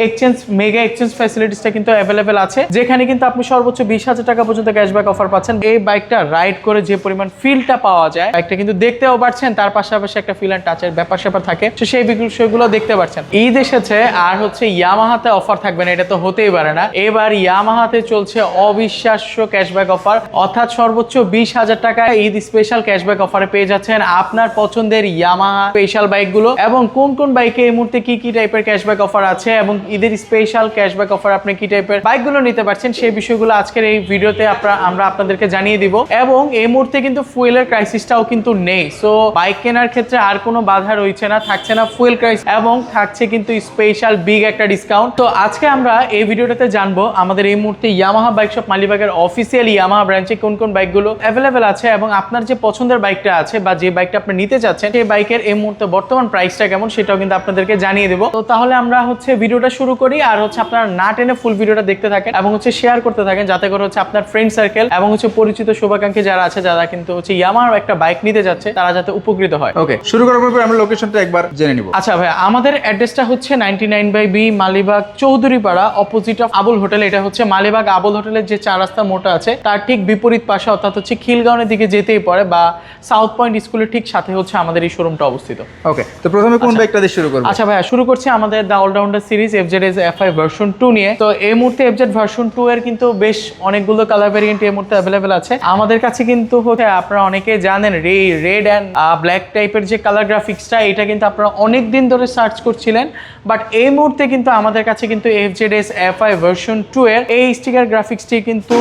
Exchange mega exchange ফ্যাসিলিটিসটা কিন্তু available আছে, যেখানে কিন্তু আপনি সর্বোচ্চ 20,000 টাকা পর্যন্ত ক্যাশব্যাক অফার পাচ্ছেন। এই বাইকটা রাইড করে যে পরিমাণ ফিলটা পাওয়া যায়, বাইকটা কিন্তু দেখতেও পাচ্ছেন, তার পাশাপাশি একটা ফিল অ্যান্ড টাচের ব্যাপার স্যাপার থাকে, তো সেই বিষয়গুলো দেখতে পাচ্ছেন। ঈদ এসেছে আর হচ্ছে ইয়ামাহাতে অফার থাকবে না, এটা তো হতেই পারে না। এবার ইয়ামাহাতে চলছে অবিশ্বাস্য ক্যাশব্যাক অফার, অর্থাৎ সর্বোচ্চ 20,000 টাকা ঈদ স্পেশাল ক্যাশব্যাক অফারে পেয়ে যাচ্ছেন আপনার পছন্দের ইয়ামাহা স্পেশাল বাইকগুলো। এবং কোন কোন বাইকে এই মুহূর্তে কি কি টাইপের ক্যাশব্যাক অফার আছে এবং ঈদের স্পেশাল ক্যাশব্যাক অফার আপনি কি টাইপের বাইকগুলো নিতে পারছেন, সেই বিষয়গুলো আজকের এই ভিডিওতে আমরা আপনাদেরকে জানিয়ে দিব। এবং এই মুহূর্তে কিন্তু ফুয়েলের ক্রাইসিসটাও কিন্তু নেই, সো বাইক কেনার ক্ষেত্রে আর কোনো বাধা রয়েছে না, থাকছে না ফুয়েল ক্রাইসিস এবং থাকছে কিন্তু স্পেশাল বিগ একটা ডিসকাউন্ট। তো আজকে আমরা এই ভিডিওটাতে জানবো আমাদের এই মুহূর্তে ইয়ামাহা বাইক শপ মালিবাগের অফিসিয়াল ইয়ামাহা ব্রাঞ্চে কোন কোন বাইকগুলো অ্যাভেলেবেল আছে এবং আপনার যে পছন্দের বাইকটা আছে বা যে বাইকটা আপনি নিতে চাচ্ছেন সেই বাইকের এই মুহূর্তে বর্তমান প্রাইসটা কেমন সেটাও কিন্তু আপনাদেরকে জানিয়ে দেবো। তো তাহলে আমরা ভিডিওটা শুরু করি, আর আপনারা না টেনে ফুল ভিডিওটা দেখতে থাকেন এবং শেয়ার করতে থাকেন, যাতে করে আপনার ফ্রেন্ড সার্কেল এবং পরিচিত শুভাকাঙ্ক্ষী যারা আছে, যারা কিন্তু ইয়ামাহার একটা বাইক নিতে যাচ্ছে, তারা যাতে উপকৃত হয়। ওকে, শুরু করার পর আমরা লোকেশনটা একবার জেনে নিব। আচ্ছা ভাই, আমাদের অ্যাড্রেসটা হচ্ছে 99/B Malibagh Chowdhurypara, opposite of Abul hotel. এটা হচ্ছে মালিবাগ আবুল হোটেলের যে 4 রাস্তা মোড়টা আছে তার ঠিক বিপরীত পাশে, অর্থাৎ খিলগাঁওয়ের দিকে যেতেই পড়ে বা সাউথ পয়েন্ট স্কুলের ঠিক সাথে আমাদের এই শোরুমটা অবস্থিত। ওকে, তো প্রথমে কোন বাইকটা দিয়ে শুরু করব? আচ্ছা ভাইয়া, শুরু করছি আমাদের the allrounder series FZS FI version 2 নিয়ে। তো এই মুহূর্তে FZ ভার্সন 2 এর কিন্তু বেশ অনেকগুলো কালার ভেরিয়েন্ট এই মুহূর্তে অ্যাভেলেবেল আছে আমাদের কাছে। কিন্তু আপনারা অনেকেই জানেন রেড অ্যান্ড ব্ল্যাক টাইপের যে কালার গ্রাফিক্সটা, এটা কিন্তু আপনারা অনেক দিন ধরে সার্চ করছিলেন, বাট এই মুহূর্তে কিন্তু আমাদের কাছে কিন্তু FZS FI ভার্সন 2 এর এই স্টিকার গ্রাফিক্সটি কিন্তু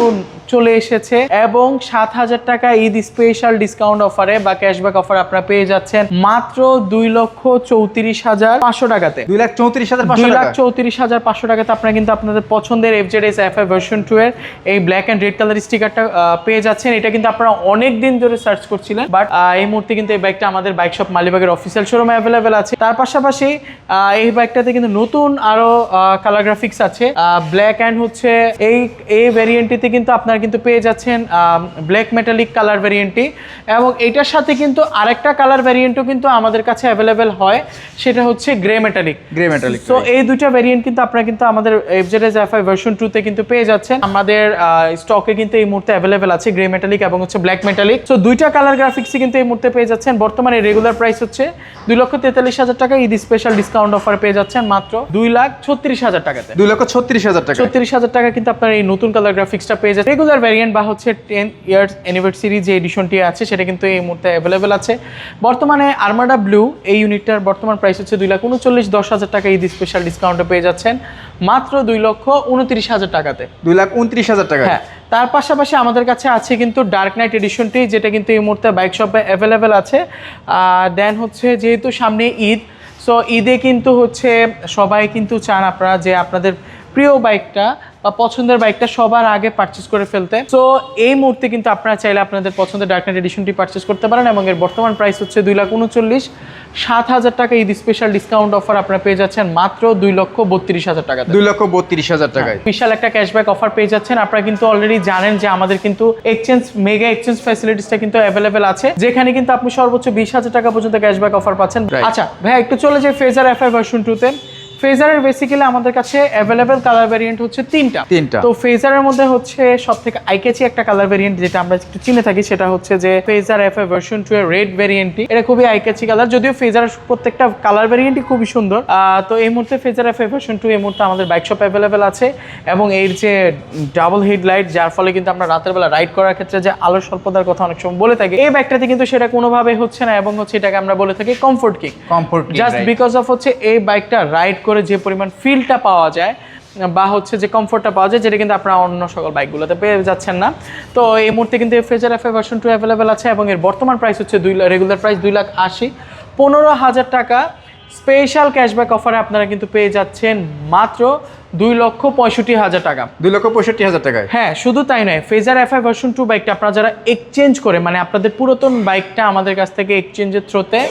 চলে এসেছে এবং 7,000 টাকা ঈদ স্পেশাল ডিসকাউন্ট অফারে বা ক্যাশব্যাক অফার আপনারা পেয়ে যাচ্ছেন মাত্র 2,34,500 টাকাতে। 2,34,500 টাকাতে আপনারা কিন্তু আপনাদের পছন্দের FZS FI ভার্সন 2 এর এই ব্ল্যাক এন্ড রেড কালার স্টিকারটা পেয়ে যাচ্ছেন। এটা কিন্তু আপনারা অনেক দিন ধরে সার্চ করছিলেন, বাট এই মুহূর্তে কিন্তু এই বাইকটা আমাদের বাইক শপ মালিবাগের অফিসিয়াল শোরুমে অ্যাভেলেবেল আছে। তার পাশাপাশি এই বাইকটাতে কিন্তু নতুন আরো কালার গ্রাফিক্স আছে, ব্ল্যাক এন্ড এই ভ্যারিয়েন্টটিতে কিন্তু আপনারা কিন্তু পেয়ে যাচ্ছেন ব্ল্যাক মেটালিক কালার ভ্যারিয়েন্টটি, এবং এটার সাথে কিন্তু আরেকটা কালার ভ্যারিয়েন্টও কিন্তু আমাদের কাছে অ্যাভেলেবেল হয়, সেটা হচ্ছে গ্রে মেটালিক। তো এই দুইটা ভ্যারিয়েন্ট কিন্তু আপনারা কিন্তু আমাদের FZS FI ভার্সন 2 তে কিন্তু পেয়ে যাচ্ছেন। আমাদের স্টকে কিন্তু এই মুহূর্তে অ্যাভেলেবেল আছে গ্রে মেটালিক এবং ব্ল্যাক মেটালিক। তো দুইটা কালার গ্রাফিক্সই কিন্তু এই মুহূর্তে পেয়ে যাচ্ছেন। বর্তমানে রেগুলার প্রাইস হচ্ছে 2,43,000 টাকা, ঈদ স্পেশাল ডিসকাউন্ট অফার পেয়ে যাচ্ছেন মাত্র 2,36,000 টাকাতে। 2,36,000 টাকা। 36,000 টাকা কিন্তু আপনার এই নতুন কালার গ্রাফিক্সটা পেয়ে যাচ্ছেন। রেগুলার ভ্যারিয়েন্ট বা 10 ইয়ার্স অ্যানিভার্সারি যে এডিশনটি আছে সেটা কিন্তু এই মুহূর্তে অ্যাভেলেবেল আছে। বর্তমানে আর্মাডা ব্লু এই ইউনিটটার বর্তমান প্রাইস হচ্ছে 2,39,10,000 টাকা, ঈদ স্পেশাল ডিসকাউন্টে পেয়ে যাচ্ছেন মাত্র 2,29,000 টাকাতে। 2,29,000 টাকা। হ্যাঁ, তার পাশাপাশি আমাদের কাছে আছে কিন্তু ডার্ক নাইট এডিশনটি, যেটা কিন্তু এই মুহূর্তে বাইক শপে অ্যাভেলেবেল আছে। দেন যেহেতু সামনে ঈদ, সো ঈদে কিন্তু সবাই কিন্তু চান আপনারা যে আপনাদের প্রিয় বাইকটা বা পছন্দের বাইকটা সবার আগে পারচেস করে ফেলতে। তো এই মুহূর্তে কিন্তু আপনারা চাইলে আপনাদের পছন্দের ডার্ক নাইট এডিশনটি পারচেস করতে পারেন এবং এর বর্তমান প্রাইস হচ্ছে 2,39,7,000 টাকা, ঈদ স্পেশাল ডিসকাউন্ট অফার আপনারা পেয়ে যাচ্ছেন মাত্র 2,32,000 টাকা। 2,32,000 টাকায় বিশাল একটা ক্যাশব্যাক অফার পেয়ে যাচ্ছেন। আপনারা কিন্তু অলরেডি জানেন যে আমাদের কিন্তু মেগা এক্সচেঞ্জ ফ্যাসিলিটিসটা কিন্তু অ্যাভেলেবেল আছে, যেখানে কিন্তু আপনি সর্বোচ্চ 20,000 টাকা পর্যন্ত ক্যাশব্যাক অফার পাচ্ছেন। আচ্ছা ভাইয়া, একটু চলে যাই ফেজার FI ভার্সন 2 তে। ফেজারের বেসিক্যালি আমাদের কাছে অ্যাভেলেবেল কালার ভ্যারিয়েন্ট হচ্ছে তিনটা। তো ফেজারের মধ্যে সবথেকে আইক্যাচি একটা কালার ভ্যারিয়েন্ট যেটা আমরা একটু চিনে থাকি, সেটা হচ্ছে যে ফেজার FI ভার্সন 2 এর রেড ভ্যারিয়েন্টটি। এটা খুবই আইক্যাচি কালার, যদিও ফেজারের প্রত্যেকটা কালার ভ্যারিয়েন্টই খুবই সুন্দর। তো এই মুহূর্তে ফেজার FI ভার্সন 2 এই মুহূর্তে আমাদের বাইক শপ অ্যাভেলেবেল আছে এবং এর যে ডাবল হেডলাইট, যার ফলে কিন্তু আমরা রাতের বেলা রাইড করার ক্ষেত্রে যে আলোর স্বল্পতার কথা অনেক সময় বলে থাকি, এই বাইকটাতে কিন্তু সেটা কোনোভাবে হচ্ছে না এবং এটাকে আমরা বলে থাকি comfort kick. Just because of এই বাইকটা রাইড করে যে পরিমাণ ফিলটা পাওয়া যায় বা যে কমফোর্টটা পাওয়া যায়, যেটা কিন্তু আপনারা অন্য সকল বাইকগুলোতে পেয়ে যাচ্ছেন না। তো এই মুহূর্তে কিন্তু ফেজার FI ভার্সন 2 অ্যাভেলেবেল আছে এবং এর বর্তমান প্রাইস হচ্ছে রেগুলার প্রাইস 2,80,000, 15,000 টাকা স্পেশাল ক্যাশব্যাক অফারে আপনারা কিন্তু পেয়ে যাচ্ছেন মাত্র 2,65,000 টাকা। 2,65,000 টাকায়। হ্যাঁ, শুধু তাই নয়, ফেজার FI ভার্সন 2 বাইকটা আপনারা যারা এক্সচেঞ্জ করে, মানে আপনাদের পুরাতন বাইকটা আমাদের কাছ থেকে এক্সচেঞ্জের থ্রোতে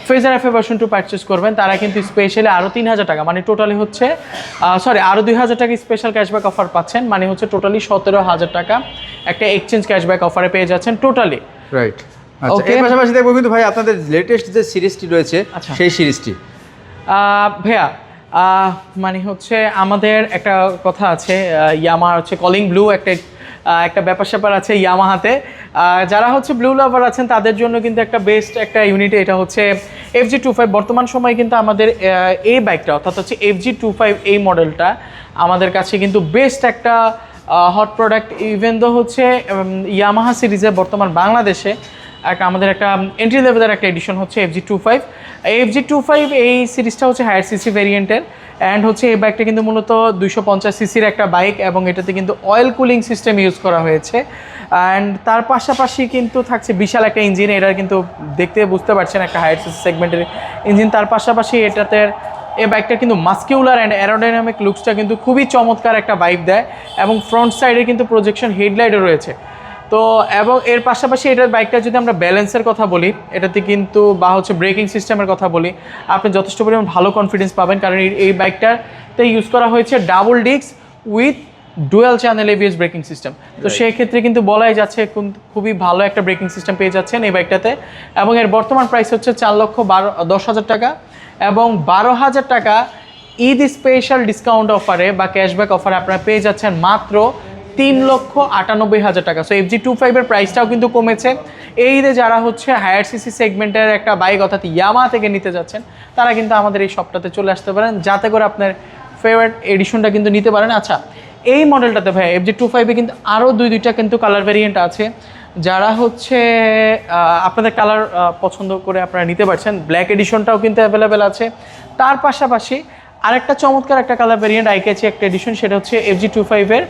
ফেজার FI ভার্সন 2 পারচেস করবেন, তারা কিন্তু স্পেশালি আরও 3,000 টাকা, মানে টোটালি আরও 2,000 টাকা স্পেশাল ক্যাশব্যাক অফার পাচ্ছেন, মানে টোটালি 17,000 টাকা একটা এক্সচেঞ্জ ক্যাশব্যাক অফারে পেয়ে যাচ্ছেন টোটালি। রাইট। আচ্ছা, এর পাশাপাশি দেখবো কিন্তু ভাই আপনাদের লেটেস্ট যে সিরিজটি রয়েছে সেই সিরিজটি। ভাইয়া মানে হচ্ছে আমাদের একটা কথা আছে, ইয়ামা হচ্ছে কলিং ব্লু একটা ব্যাপার স্যাপার আছে ইয়ামাহাতে। যারা হচ্ছে ব্লু লাভার আছেন তাদের জন্য কিন্তু একটা বেস্ট একটা ইউনিট, এটা হচ্ছে FG25। বর্তমান সময়ে কিন্তু আমাদের এই বাইকটা অর্থাৎ হচ্ছে FG25 এই মডেলটা আমাদের কাছে কিন্তু বেস্ট একটা হট প্রোডাক্ট। ইভেন দো হচ্ছে ইয়ামাহা সিরিজে বর্তমান বাংলাদেশে আমাদের একটা এন্ট্রি লেভেলের একটা এডিশন হচ্ছে FG25। FG25 এই সিরিজটা হচ্ছে হায়ার সিসি ভেরিয়েন্টের, অ্যান্ড হচ্ছে এই বাইকটা কিন্তু মূলত 250 সিসির একটা বাইক, এবং এটাতে কিন্তু অয়েল কুলিং সিস্টেম ইউজ করা হয়েছে। অ্যান্ড তার পাশাপাশি কিন্তু থাকছে বিশাল একটা ইঞ্জিন, এটা কিন্তু দেখতে বুঝতে পারছেন একটা হায়ার সিসি সেগমেন্টের ইঞ্জিন। তার পাশাপাশি এটাতে এই বাইকটা কিন্তু মাস্কিউলার অ্যান্ড অ্যারোডাইনামিক লুকসটা কিন্তু খুবই চমৎকার একটা ভাইব দেয়, এবং ফ্রন্ট সাইডে কিন্তু প্রজেকশন হেডলাইটও রয়েছে। তো এবং এর পাশাপাশি এটার বাইকটা যদি আমরা ব্যালেন্সের কথা বলি, এটাতে কিন্তু বা হচ্ছে ব্রেকিং সিস্টেমের কথা বলি, আপনি যথেষ্ট পরিমাণ ভালো কনফিডেন্স পাবেন, কারণ এই বাইকটাতে ইউজ করা হয়েছে double disc with dual channel ABS braking system. তো সেই ক্ষেত্রে কিন্তু বলাই যাচ্ছে খুবই ভালো একটা ব্রেকিং সিস্টেম পেয়ে যাচ্ছেন এই বাইকটাতে। এবং এর বর্তমান প্রাইস হচ্ছে 4,10,000 টাকা, এবং 12,000 টাকা ঈদ স্পেশাল ডিসকাউন্ট অফারে বা ক্যাশব্যাক অফারে আপনারা পেয়ে যাচ্ছেন মাত্র 3,98,000 টাকা। সো FG25 এর প্রাইসটাও কিন্তু কমেছে। এই ঈদে যারা হচ্ছে হায়ার সিসি সেগমেন্টের একটা বাইক অর্থাৎ ইয়ামা থেকে নিতে যাচ্ছেন, তারা কিন্তু আমাদের এই শপটাতে চলে আসতে পারেন, যাতে করে আপনার ফেভারিট এডিশনটা কিন্তু নিতে পারেন। আচ্ছা, এই মডেলটাতে ভাই FG25-এ কিন্তু আরও দুইটা কিন্তু কালার ভেরিয়েন্ট আছে, যারা হচ্ছে আপনাদের কালার পছন্দ করে আপনারা নিতে পারছেন। ব্ল্যাক এডিশনটাও কিন্তু অ্যাভেলেবেল আছে। তার পাশাপাশি আরেকটা চমৎকার একটা কালার ভেরিয়েন্ট আইকেছে একটা এডিশন, সেটা হচ্ছে FG25-এর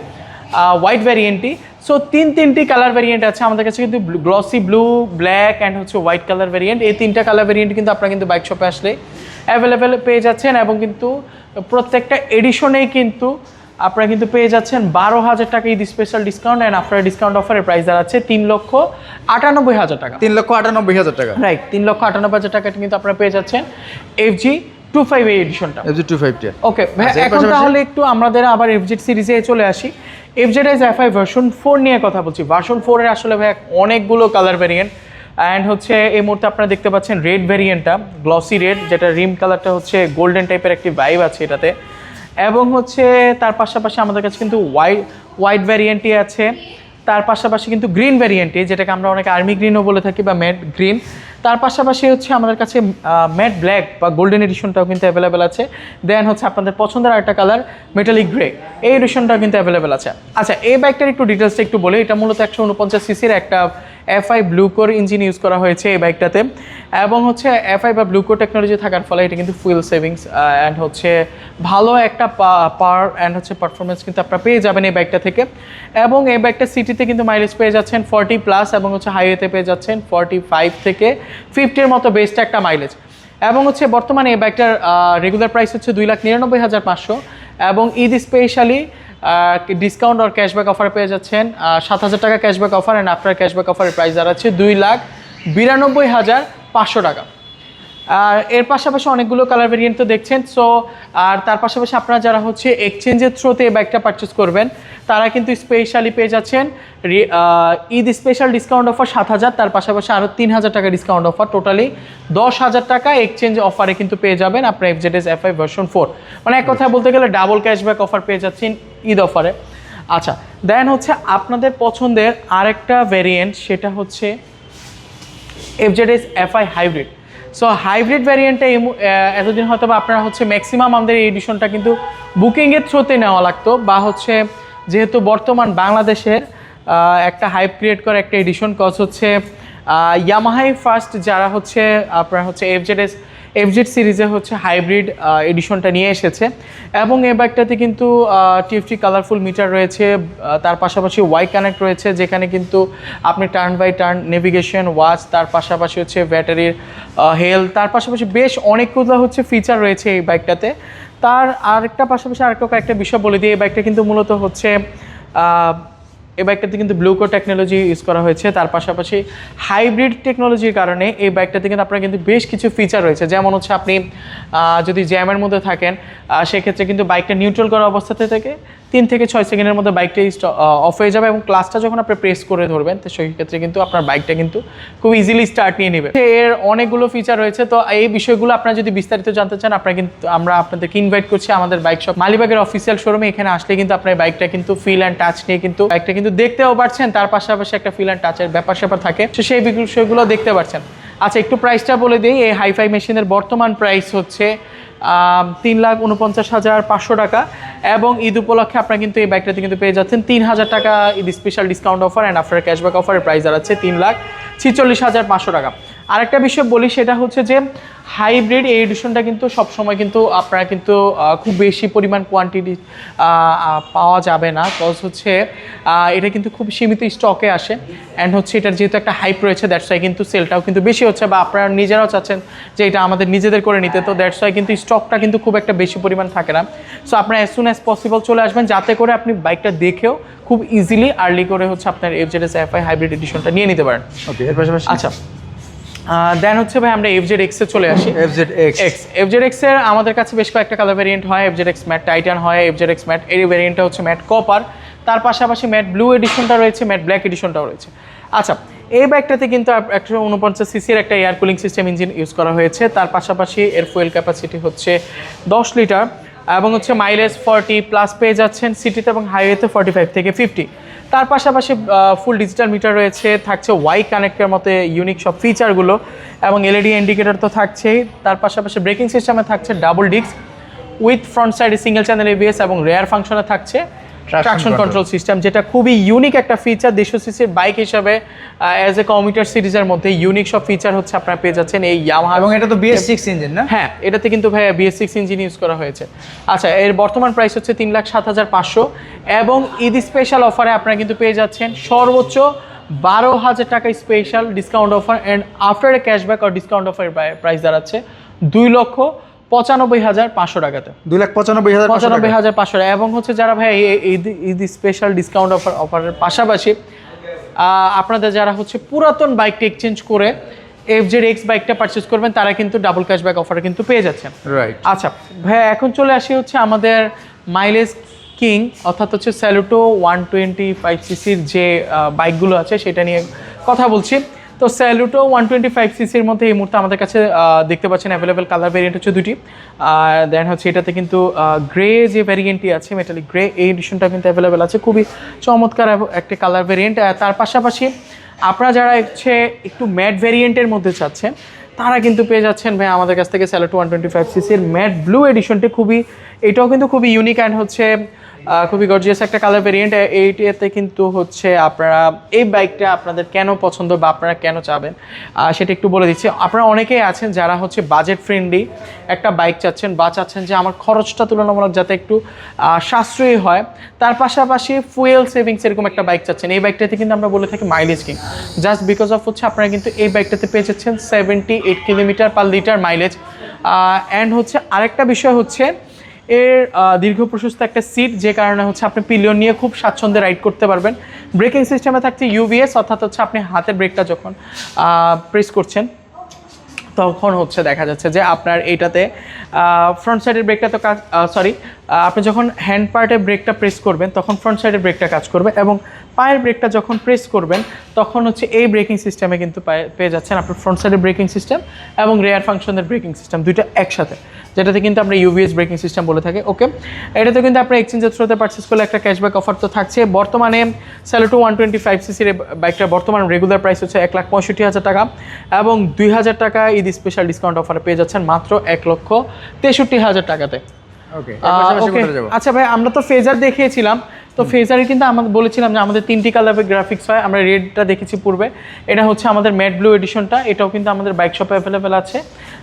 হোয়াইট ভ্যারিয়েন্টটি। সো তিনটি কালার ভ্যারিয়েন্ট আছে আমাদের কাছে, কিন্তু গ্লসি ব্লু, ব্ল্যাক অ্যান্ড হচ্ছে হোয়াইট কালার ভ্যারিয়েন্ট। এই তিনটা কালার ভ্যারিয়েন্ট কিন্তু আপনারা কিন্তু বাইক শপে আসলে অ্যাভেলেবেল পেয়ে যাচ্ছেন, এবং কিন্তু প্রত্যেকটা এডিশনেই কিন্তু আপনারা কিন্তু পেয়ে যাচ্ছেন 12,000 টাকা Eid special discount, and after discount অফারের প্রাইস দাঁড়াচ্ছে 3,98,000 টাকা। 3,98,000 টাকা, রাইট, 3,98,000 টাকাটা কিন্তু আপনারা পেয়ে যাচ্ছেন FG25 এই এডিশনটা। FG25 ওকে ভাই, এখন তাহলে একটু আমাদের আবার FZ সিরিজে চলে আসি। FZS FI ভার্সন 4 নিয়ে কথা বলছি। ভার্সন 4 এর আসলে ভাই অনেকগুলো কালার ভেরিয়েন্ট, অ্যান্ড হচ্ছে এই মুহূর্তে আপনারা দেখতে পাচ্ছেন রেড ভেরিয়েন্টটা, গ্লসি রেড, যেটা রিম কালারটা হচ্ছে গোল্ডেন টাইপের একটি ভাইব আছে এটাতে। এবং হচ্ছে তার পাশাপাশি আমাদের কাছে কিন্তু হোয়াইট ভ্যারিয়েন্টই আছে। তার পাশাপাশি কিন্তু গ্রিন ভ্যারিয়েন্টে, যেটাকে আমরা অনেকে আর্মি গ্রিনও বলে থাকি বা ম্যাট গ্রিন। তার পাশাপাশি হচ্ছে আমাদের কাছে ম্যাট ব্ল্যাক বা গোল্ডেন এডিশনটাও কিন্তু অ্যাভেলেবেল আছে। দেন হচ্ছে আপনাদের পছন্দের আরেকটা কালার মেটালিক গ্রে, এই এডিশনটাও কিন্তু অ্যাভেলেবেল আছে। আচ্ছা, এই বাইকটার একটু ডিটেলসটা একটু বলি। এটা মূলত 149 সিসির একটা FI blue core engine use করা হয়েছে এই বাইকটাতে, এবং হচ্ছে FI বা ব্লু কোর টেকনোলজি থাকার ফলে এটা কিন্তু ফুয়েল সেভিংস অ্যান্ড হচ্ছে ভালো একটা পাওয়ার অ্যান্ড হচ্ছে পারফরমেন্স কিন্তু আপনারা পেয়ে যাবেন এই বাইকটা থেকে। এবং এই বাইকটা সিটিতে কিন্তু মাইলেজ পেয়ে যাচ্ছেন 40+, এবং হচ্ছে হাইওয়েতে পেয়ে যাচ্ছেন 45 থেকে 50-এর মতো বেস্ট একটা মাইলেজ। এবং হচ্ছে বর্তমানে এই বাইকটার রেগুলার প্রাইস হচ্ছে 2,99,500, এবং ঈদ স্পেশালি ডিসকাউন্ট আর ক্যাশব্যাক অফার পেয়ে যাচ্ছেন 7,000 টাকা cashback offer, and after cashback অফারের প্রাইস দাঁড়াচ্ছে 2,92,500 টাকা। আর এর পাশাপাশি অনেকগুলো কালার ভেরিয়েন্ট তো দেখছেন। সো আর তার পাশাপাশি আপনারা যারা হচ্ছে এক্সচেঞ্জের থ্রুতে এই বাইকটা পারচেস করবেন, তারা কিন্তু স্পেশালি পেয়ে যাচ্ছেন ঈদ স্পেশাল ডিসকাউন্ট অফার 7,000, তার পাশাপাশি আরও 3,000 টাকা ডিসকাউন্ট অফার, টোটালি 10,000 টাকা এক্সচেঞ্জ অফারে কিন্তু পেয়ে যাবেন আপনার FZS FI ভার্সন 4। মানে এক কথায় বলতে গেলে ডাবল ক্যাশব্যাক অফার পেয়ে যাচ্ছেন ঈদ অফারে। আচ্ছা, দেন হচ্ছে আপনাদের পছন্দের আরেকটা ভ্যারিয়েন্ট, সেটা হচ্ছে FZS FI hybrid. So hybrid ভ্যারিয়েন্টটা এতদিন হয়তো বা আপনারা হচ্ছে ম্যাক্সিমাম আমাদের এই এডিশনটা কিন্তু বুকিংয়ের থ্রুতে নেওয়া লাগতো, বা হচ্ছে যেহেতু বর্তমান বাংলাদেশের একটা হাইপ ক্রিয়েট করে একটা এডিশন, কজ হচ্ছে ইয়ামাহাই ফার্স্ট যারা হচ্ছে আপনারা হচ্ছে FZ সিরিজে হচ্ছে হাইব্রিড এডিশনটা নিয়ে এসেছে। এবং এই বাইকটাতে কিন্তু TFT কালারফুল মিটার রয়েছে, তার পাশাপাশি ওয়াই কানেক্ট রয়েছে, যেখানে কিন্তু আপনি turn by turn navigation, watch, তার পাশাপাশি হচ্ছে ব্যাটারির হেলথ, তার পাশাপাশি বেশ অনেকগুলো হচ্ছে ফিচার রয়েছে এই বাইকটাতে। তার আরেকটা পাশাপাশি আরেকটা কয়েকটা বিষয় বলে দিই, এই বাইকটা কিন্তু মূলত হচ্ছে এই বাইকটাতে কিন্তু ব্লুকো টেকনোলজি ইউজ করা হয়েছে, তার পাশাপাশি হাইব্রিড টেকনোলজির কারণে এই বাইকটাতে কিন্তু আপনার কিন্তু বেশ কিছু ফিচার রয়েছে। যেমন হচ্ছে আপনি যদি জ্যামের মধ্যে থাকেন সেক্ষেত্রে কিন্তু বাইকটা নিউট্রাল করা অবস্থাতে থেকে 3 থেকে 6 সেকেন্ডের মধ্যে বাইকটা অফ হয়ে যাবে এবং ক্লাসটা যখন আপনি প্রেস করে ধরবেন তো সেই ক্ষেত্রে কিন্তু আপনার বাইকটা কিন্তু খুব ইজিলি স্টার্ট নিয়ে নেবে। এর অনেকগুলো ফিচার রয়েছে, তো এই বিষয়গুলো আপনারা যদি বিস্তারিত জানতে চান আপনারা কিন্তু আমরা আপনাদেরকে ইনভাইট করছি আমাদের বাইক শপ মালিবাগের অফিসিয়াল শোরুমে। এখানে আসলে কিন্তু আপনার বাইকটা কিন্তু ফিল অ্যান্ড টাচ নিয়ে কিন্তু বাইকটা কিন্তু দেখতেও পারছেন, তার পাশাপাশি একটা ফিল অ্যান্ড টাচের ব্যাপার স্যাপার থাকে, তো সেই বিষয়গুলো দেখতে পাচ্ছেন। আচ্ছা, একটু প্রাইসটা বলে দিই। এই হাইফাই মেশিনের বর্তমান প্রাইস হচ্ছে 3,49,500 টাকা এবং ঈদ উপলক্ষে আপনারা কিন্তু এই বাইকটাতে কিন্তু পেয়ে যাচ্ছেন 3,000 টাকা Eid special discount offer and after cashback অফারের প্রাইস দাঁড়াচ্ছে 3,46,500 টাকা। আরেকটা বিষয় বলি, সেটা হচ্ছে যে হাইব্রিড এই এডিশনটা কিন্তু সবসময় কিন্তু আপনারা কিন্তু খুব বেশি পরিমাণ কোয়ান্টিটি পাওয়া যাবে না, কজ হচ্ছে এটা কিন্তু খুব সীমিত স্টকে আসে অ্যান্ড হচ্ছে এটার যেহেতু একটা হাইপ রয়েছে দ্যাটস ওয়াই কিন্তু সেলটাও কিন্তু বেশি হচ্ছে, বা আপনারা নিজেরাও চাচ্ছেন যে এটা আমাদের নিজেদের করে নিতে, তো দ্যাটস ওয়াই কিন্তু স্টকটা কিন্তু খুব একটা বেশি পরিমাণ থাকে না। সো আপনারা অ্যাজ সুন অ্যাজ পসিবল চলে আসবেন যাতে করে আপনি বাইকটা দেখেও খুব ইজিলি আর্লি করে হচ্ছে আপনার FZS FI হাইব্রিড এডিশনটা নিয়ে নিতে পারেন। ওকে, এর পাশাপাশি আচ্ছা দেন হচ্ছে ভাই আমরা FZX এ চলে আসি। FZX এর আমাদের কাছে বেশ কয়েকটা কালার ভ্যারিয়েন্ট হয়। FZX ম্যাট টাইটান হয়, FZX ম্যাট এর ভ্যারিয়েন্টটা হচ্ছে ম্যাট কপার, তার পাশাপাশি ম্যাট ব্লু এডিশনটা রয়েছে, ম্যাট ব্ল্যাক এডিশনটাও রয়েছে। আচ্ছা, এই বাইকটাতে কিন্তু 149 সিসির একটা air cooling system engine use করা হয়েছে, তার পাশাপাশি এর ফুয়েল ক্যাপাসিটি হচ্ছে 10 লিটার এবং হচ্ছে মাইলেজ 40+ পেয়ে যাচ্ছেন সিটিতে এবং হাইওয়েতে 45 থেকে 50। তার পাশাপাশি ফুল ডিজিটাল মিটার রয়েছে, থাকছে ওয়াই কানেক্টের মতো ইউনিক সব ফিচারগুলো এবং LED ইন্ডিকেটর তো থাকছেই। তার পাশাপাশি ব্রেকিং সিস্টেমে থাকছে ডাবল ডিস্ক উইথ ফ্রন্ট সাইডে সিঙ্গেল চ্যানেল ABS এবং রেয়ার ফাংশনে থাকছে ট্রাকশন কন্ট্রোল সিস্টেম, যেটা খুবই ইউনিক একটা ফিচার। 150 সিসির বাইক হিসাবে অ্যাজ এ কমিউটার সিরিজের মধ্যে ইউনিক সব ফিচার হচ্ছে আপনারা পেয়ে যাচ্ছেন এই ইয়ামাহা। এবং এটা তো BS6 ইঞ্জিন না? হ্যাঁ, এটাতে কিন্তু ভাই BS6 ইঞ্জিন ইউজ করা হয়েছে। আচ্ছা, এর বর্তমান প্রাইস হচ্ছে 3,07,500 এবং ঈদ স্পেশাল অফারে আপনারা কিন্তু পেয়ে যাচ্ছেন সর্বোচ্চ 12,000 টাকা special discount offer and after a cashback আর ডিসকাউন্ট অফার প্রাইস দাঁড়াচ্ছে 2,95,500 টাকাতে। 2,95,500 এবং হচ্ছে যারা ভাই ঈদ স্পেশাল ডিসকাউন্ট অফারের পাশাপাশি আপনাদের যারা হচ্ছে পুরাতন বাইকটা এক্সচেঞ্জ করে FZX বাইকটা পারচেজ করবেন তারা কিন্তু ডাবল ক্যাশব্যাক অফারে কিন্তু পেয়ে যাচ্ছেন। রাইট। আচ্ছা ভাই, এখন চলে আসি হচ্ছে আমাদের মাইলেজ কিং অর্থাৎ হচ্ছে স্যালুটো 125 সিসির যে বাইকগুলো আছে সেটা নিয়ে কথা বলছি। তো স্যালুটো 125 সিসির মধ্যে এই মুহূর্তে আমাদের কাছে দেখতে পাচ্ছেন অ্যাভেলেবেল কালার ভেরিয়েন্ট হচ্ছে দুটি। দেন হচ্ছে এটাতে কিন্তু গ্রে যে ভ্যারিয়েন্টটি আছে মেটালিক গ্রে, এই এডিশনটা কিন্তু অ্যাভেলেবেল আছে, খুবই চমৎকার একটা কালার ভেরিয়েন্ট। তার পাশাপাশি আপনারা যারা হচ্ছে একটু ম্যাট ভ্যারিয়েন্টের মধ্যে চাচ্ছেন তারা কিন্তু পেয়ে যাচ্ছেন ভাই আমাদের কাছ থেকে স্যালুটো 125 সিসির ম্যাট ব্লু এডিশনটি। এটাও কিন্তু খুবই ইউনিক অ্যান্ড হচ্ছে খুবই গর্জিয়াস একটা কালার ভেরিয়েন্ট। এইটাতে কিন্তু হচ্ছে আপনারা এই বাইকটা আপনাদের কেন পছন্দ বা আপনারা কেন চাবেন সেটা একটু বলে দিচ্ছি। আপনারা অনেকেই আছেন যারা হচ্ছে বাজেট ফ্রেন্ডলি একটা বাইক চাচ্ছেন বা চাচ্ছেন যে আমার খরচটা তুলনামূলক যাতে একটু সাশ্রয়ী হয়, তার পাশাপাশি ফুয়েল সেভিংস এরকম একটা বাইক চাচ্ছেন। এই বাইকটাতে কিন্তু আমরা বলে থাকি mileage king, just because of হচ্ছে আপনারা কিন্তু এই বাইকটাতে পেয়ে যাচ্ছেন 78 kilometre per litre mileage. And হচ্ছে আরেকটা বিষয় হচ্ছে এর দীর্ঘ প্রশস্ত একটা সিট, যে কারণে হচ্ছে আপনি পিলিয়ন নিয়ে খুব স্বাচ্ছন্দ্যে রাইড করতে পারবেন। ব্রেকিং সিস্টেমে থাকছে UBS, অর্থাৎ হচ্ছে আপনি হাতের ব্রেকটা যখন প্রেস করছেন তখন হচ্ছে দেখা যাচ্ছে যে আপনার এইটাতে ফ্রন্ট সাইডের ব্রেকটা তো কাজ আপনি যখন হ্যান্ড পার্টে ব্রেকটা প্রেস করবেন তখন ফ্রন্ট সাইডের ব্রেকটা কাজ করবে এবং পায়ের ব্রেকটা যখন প্রেস করবেন তখন হচ্ছে এই ব্রেকিং সিস্টেমে কিন্তু পেয়ে যাচ্ছেন আপনার ফ্রন্ট সাইডের ব্রেকিং সিস্টেম এবং রেয়ার ফাংশনের ব্রেকিং সিস্টেম দুইটা একসাথে, যেটাতে কিন্তু আমরা UBS ব্রেকিং সিস্টেম বলে থাকি। ওকে, এটাতে কিন্তু আপনার এক্সচেঞ্জের থ্রুতে পারচেস করলে একটা ক্যাশব্যাক অফার তো থাকছে। বর্তমানে স্যালুটো 125 সিসির বাইকটার বর্তমান রেগুলার প্রাইস হচ্ছে 1,65,000 টাকা এবং 2,000 টাকা ঈদ স্পেশাল ডিসকাউন্ট অফারে পেয়ে যাচ্ছেন মাত্র 1,63,000 টাকাতে। ওকে, আচ্ছা ভাই, আমরা তো ফেজার দেখিয়েছিলাম, তো ফেজারে কিন্তু আমরা বলেছিলাম যে আমাদের 3টি কালারের গ্রাফিক্স হয়। আমরা রেডটা দেখেছি পূর্বে, এটা হচ্ছে আমাদের ম্যাট ব্লু এডিশনটা, এটাও কিন্তু আমাদের বাইক শপে অ্যাভেলেবেল আছে।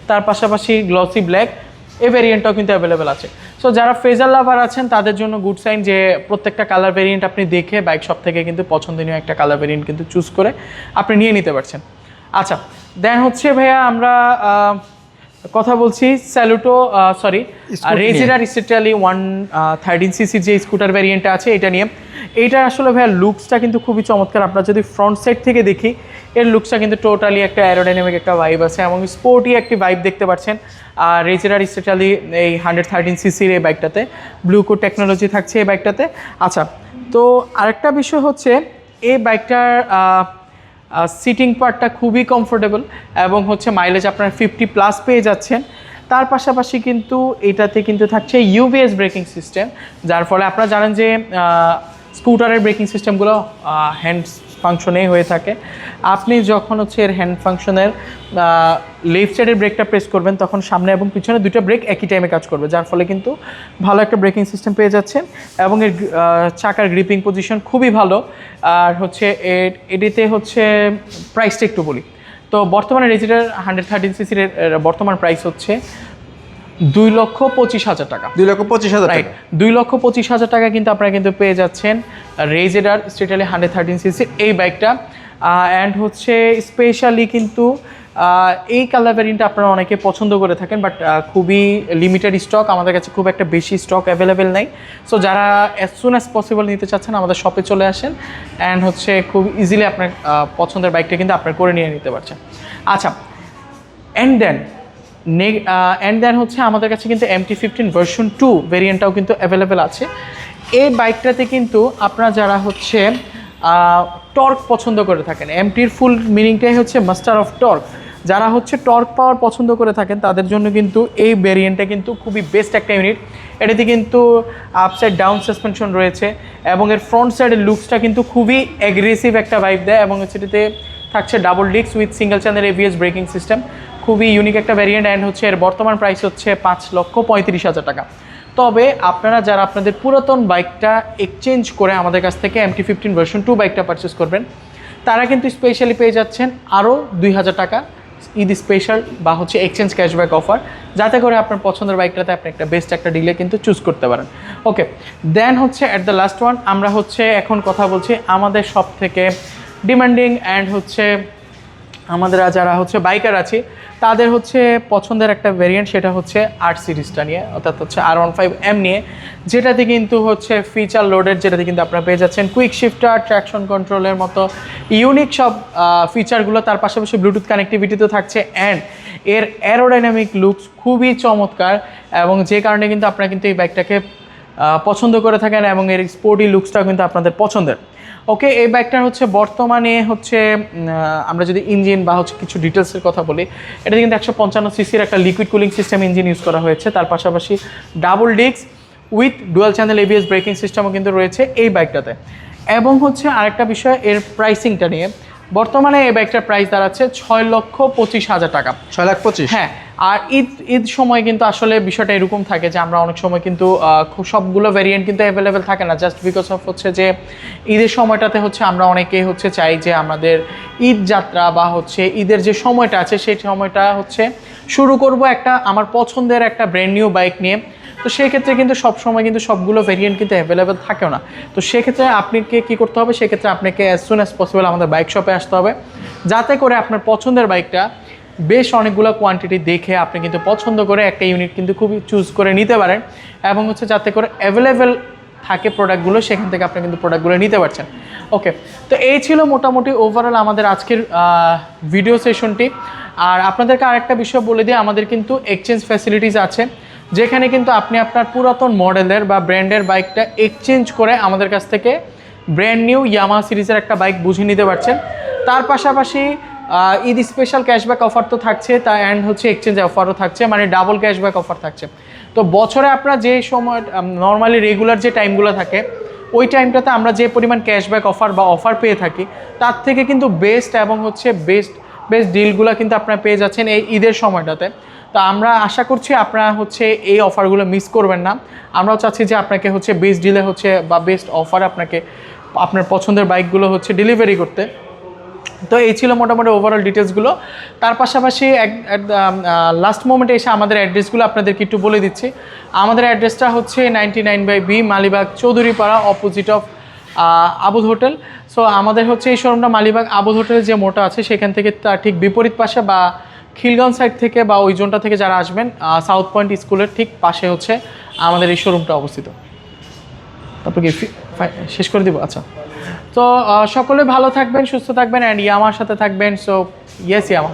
তার পাশাপাশি গ্লসি ব্ল্যাক এই ভেরিয়েন্টটাও কিন্তু অ্যাভেলেবেল আছে। সো যারা ফেজার লাভার আছেন তাদের জন্য গুড সাইন যে প্রত্যেকটা কালার ভেরিয়েন্ট আপনি দেখে বাইক শপ থেকে কিন্তু পছন্দনীয় একটা কালার ভেরিয়েন্ট কিন্তু চুজ করে আপনি নিয়ে নিতে পারছেন। আচ্ছা, দেন হচ্ছে ভাইয়া আমরা কথা বলছি স্যালুটো সরি রেজিরার স্টেটালি 113 সিসির যে স্কুটার ভ্যারিয়েন্টটা আছে এটা নিয়ে। এইটার আসলে ভাইয়া লুকসটা কিন্তু খুবই চমৎকার। আপনারা যদি ফ্রন্ট সাইড থেকে দেখি এর লুকসটা কিন্তু টোটালি একটা অ্যারোডাইনামিক একটা ভাইব আছে এবং স্পোর্টি একটি ভাইব দেখতে পাচ্ছেন। আর রেজিরার স্টেটালি এই 113 সিসির এই বাইকটাতে ব্লু কোড টেকনোলজি থাকছে এই বাইকটাতে। আচ্ছা, তো আরেকটা বিষয় হচ্ছে এই বাইকটার সিটিং পার্টটা খুবই কমফোর্টেবল এবং হচ্ছে মাইলেজ আপনার 50+ পেয়ে যাচ্ছেন। তার পাশাপাশি কিন্তু এটাতে কিন্তু থাকছে ইউভিএস ব্রেকিং সিস্টেম, যার ফলে আপনারা জানেন যে স্কুটারের ব্রেকিং সিস্টেমগুলো হ্যান্ড ফাংশনে হয়ে থাকে। আপনি যখন হচ্ছে এর হ্যান্ড ফাংশনের লেফট সাইডের ব্রেকটা প্রেস করবেন তখন সামনে এবং পিছনে দুটো ব্রেক একই টাইমে কাজ করবে, যার ফলে কিন্তু ভালো একটা ব্রেকিং সিস্টেম পেয়ে যাচ্ছেন এবং এর চাকার গ্রিপিং পজিশন খুবই ভালো। আর হচ্ছে এটিতে হচ্ছে প্রাইসটা একটু বলি, তো বর্তমানে রেজিটার 113 সিসির বর্তমান প্রাইস হচ্ছে 2,25,000 টাকা। 2,25,000 রাইট, 2,25,000 টাকা কিন্তু আপনারা কিন্তু পেয়ে যাচ্ছেন রেজিডার স্টেটালি 113 সিসি এই বাইকটা। অ্যান্ড হচ্ছে স্পেশালি কিন্তু এই কালার ভ্যারিয়েন্টটা আপনারা অনেকে পছন্দ করে থাকেন, বাট খুবই লিমিটেড স্টক, আমাদের কাছে খুব একটা বেশি স্টক অ্যাভেলেবেল নেই। সো যারা অ্যাজ সুন অ্যাজ পসিবল নিতে চাচ্ছেন আমাদের শপে চলে আসেন অ্যান্ড হচ্ছে খুব ইজিলি আপনার পছন্দের বাইকটা কিন্তু আপনার করে নিয়ে নিতে পারছেন। আচ্ছা, অ্যান্ড দেন হচ্ছে আমাদের কাছে কিন্তু MT-15 ভার্সন 2 ভেরিয়েন্টটাও কিন্তু অ্যাভেলেবেল আছে। এই বাইকটাতে কিন্তু আপনারা যারা হচ্ছে টর্ক পছন্দ করে থাকেন, এমটির ফুল মিনিংটাই হচ্ছে মাস্টার অফ টর্ক, যারা হচ্ছে টর্ক পাওয়ার পছন্দ করে থাকেন তাদের জন্য কিন্তু এই ভেরিয়েন্টটা কিন্তু খুবই বেস্ট একটা ইউনিট। এটাতে কিন্তু আপসাইড ডাউন সাসপেনশন রয়েছে এবং এর ফ্রন্ট সাইডের লুকসটা কিন্তু খুবই অ্যাগ্রেসিভ একটা ভাইব দেয় এবং সেটাতে থাকছে double disc with single channel ABS braking system, খুবই ইউনিক একটা ভ্যারিয়েন্ট। অ্যান্ড হচ্ছে এর বর্তমান প্রাইস হচ্ছে 5,35,000 টাকা। তবে আপনারা যারা আপনাদের পুরাতন বাইকটা এক্সচেঞ্জ করে আমাদের কাছ থেকে MT-15 ভার্সন 2 বাইকটা পারচেস করবেন তারা কিন্তু স্পেশালি পেয়ে যাচ্ছেন আরও 2,000 টাকা ঈদ স্পেশাল বা হচ্ছে এক্সচেঞ্জ ক্যাশব্যাক অফার, যাতে করে আপনার পছন্দের বাইকটাতে আপনি একটা বেস্ট একটা ডিলে কিন্তু চুজ করতে পারেন। ওকে, দেন হচ্ছে অ্যাট দ্য লাস্ট ওয়ান আমরা হচ্ছে এখন কথা বলছি আমাদের সব থেকে ডিমান্ডিং অ্যান্ড হচ্ছে আমাদের যারা হচ্ছে বাইকার আছি তাদের হচ্ছে পছন্দের একটা ভেরিয়েন্ট, সেটা হচ্ছে R সিরিজটা নিয়ে, অর্থাৎ হচ্ছে R15M নিয়ে, যেটাতে কিন্তু হচ্ছে ফিচার লোডেড, যেটাতে কিন্তু আপনারা পেয়ে যাচ্ছেন কুইক শিফটার, ট্র্যাকশন কন্ট্রোলের মতো ইউনিক সব ফিচারগুলো, তার পাশাপাশি ব্লুটুথ কানেক্টিভিটি তো থাকছে। অ্যান্ড এর অ্যারোডাইনামিক লুকস খুবই চমৎকার এবং যে কারণে কিন্তু আপনারা কিন্তু এই বাইকটাকে পছন্দ করে থাকেন এবং এর স্পোর্টি লুকসটাও কিন্তু আপনাদের পছন্দের। ওকে, এই বাইকটার হচ্ছে বর্তমানে হচ্ছে আমরা যদি ইঞ্জিন বা হচ্ছে কিছু ডিটেলসের কথা বলি, এটা কিন্তু 155 সিসির একটা liquid cooling system engine use করা হয়েছে, তার পাশাপাশি double disc with dual channel ABS braking সিস্টেমও কিন্তু রয়েছে এই বাইকটাতে। এবং হচ্ছে আরেকটা বিষয় এর প্রাইসিংটা নিয়ে, বর্তমানে এই বাইকটার প্রাইস দাঁড়াচ্ছে 6,25,000 টাকা। 6,25,000? হ্যাঁ, আর ঈদ সময় কিন্তু আসলে বিষয়টা এরকম থাকে যে আমরা অনেক সময় কিন্তু খুব সবগুলো ভ্যারিয়েন্ট কিন্তু অ্যাভেলেবেল থাকে না, জাস্ট বিকজ অফ হচ্ছে যে ঈদের সময়টাতে হচ্ছে আমরা অনেকেই হচ্ছে চাই যে আমাদের ঈদ যাত্রা বা হচ্ছে ঈদের যে সময়টা আছে সেই সময়টা হচ্ছে শুরু করব একটা আমার পছন্দের একটা ব্র্যান্ড নিউ বাইক নিয়ে। তো সেক্ষেত্রে কিন্তু সবসময় কিন্তু সবগুলো ভেরিয়েন্ট কিন্তু অ্যাভেলেবেল থাকেও না। তো সেক্ষেত্রে আপনাকে কী করতে হবে, সেক্ষেত্রে আপনাকে অ্যাজ সুন অ্যাজ পসিবল আমাদের বাইক শপে আসতে হবে, যাতে করে আপনার পছন্দের বাইকটা বেশ অনেকগুলো কোয়ান্টিটি দেখে আপনি কিন্তু পছন্দ করে একটা ইউনিট কিন্তু খুবই চুজ করে নিতে পারেন এবং হচ্ছে যাতে করে অ্যাভেলেবেল থাকে প্রোডাক্টগুলো, সেখান থেকে আপনি কিন্তু প্রোডাক্টগুলো নিতে পারছেন। ওকে, তো এই ছিল মোটামুটি ওভারঅল আমাদের আজকের ভিডিও সেশনটি। আর আপনাদেরকে আরেকটা বিষয় বলে দিই, আমাদের কিন্তু এক্সচেঞ্জ ফ্যাসিলিটিস আছে, যেখানে কিন্তু আপনি আপনার পুরাতন মডেলের বা ব্র্যান্ডের বাইকটা এক্সচেঞ্জ করে আমাদের কাছ থেকে ব্র্যান্ড নিউ ইয়ামাহা সিরিজের একটা বাইক বুঝে নিতে পারছেন। তার পাশাপাশি ঈদ স্পেশাল ক্যাশব্যাক অফার তো থাকছে, তা অ্যান্ড হচ্ছে এক্সচেঞ্জ অফারও থাকছে, মানে ডাবল ক্যাশব্যাক অফার থাকছে। তো বছরে আপনার যে সময় নর্মালি রেগুলার যে টাইমগুলো থাকে ওই টাইমটাতে আমরা যে পরিমাণ ক্যাশব্যাক অফার বা অফার পেয়ে থাকি তার থেকে কিন্তু বেস্ট এবং হচ্ছে বেস্ট ডিলগুলো কিন্তু আপনারা পেয়ে যাচ্ছেন এই ঈদের সময়টাতে। তো আমরা আশা করছি আপনারা হচ্ছে এই অফারগুলো মিস করবেন না। আমরাও চাচ্ছি যে আপনাকে হচ্ছে বেস্ট ডিলে হচ্ছে বা বেস্ট অফার আপনাকে আপনার পছন্দের বাইকগুলো হচ্ছে ডেলিভারি করতে। তো এই ছিল মোটামুটি ওভারঅল ডিটেলসগুলো। তার পাশাপাশি লাস্ট মোমেন্টে এসে আমাদের অ্যাড্রেসগুলো আপনাদেরকে একটু বলে দিচ্ছি। আমাদের অ্যাড্রেসটা হচ্ছে 99/B Malibagh Chowdhurypara, opposite of আবুদ হোটেল। সো আমাদের হচ্ছে এই শোরুমটা মালিবাগ আবুদ হোটেলের যে মোড়টা আছে সেখান থেকে তার ঠিক বিপরীত পাশে বা খিলগাঁও সাইড থেকে বা ওই জোনটা থেকে যারা আসবেন সাউথ পয়েন্ট স্কুলের ঠিক পাশে হচ্ছে আমাদের এই শোরুমটা অবস্থিত। তারপর কি শেষ করে দিব? আচ্ছা, তো সকলে ভালো থাকবেন, সুস্থ থাকবেন, অ্যান্ড ইয়ামার সাথে থাকবেন। সো ইয়েস ইয়ামা।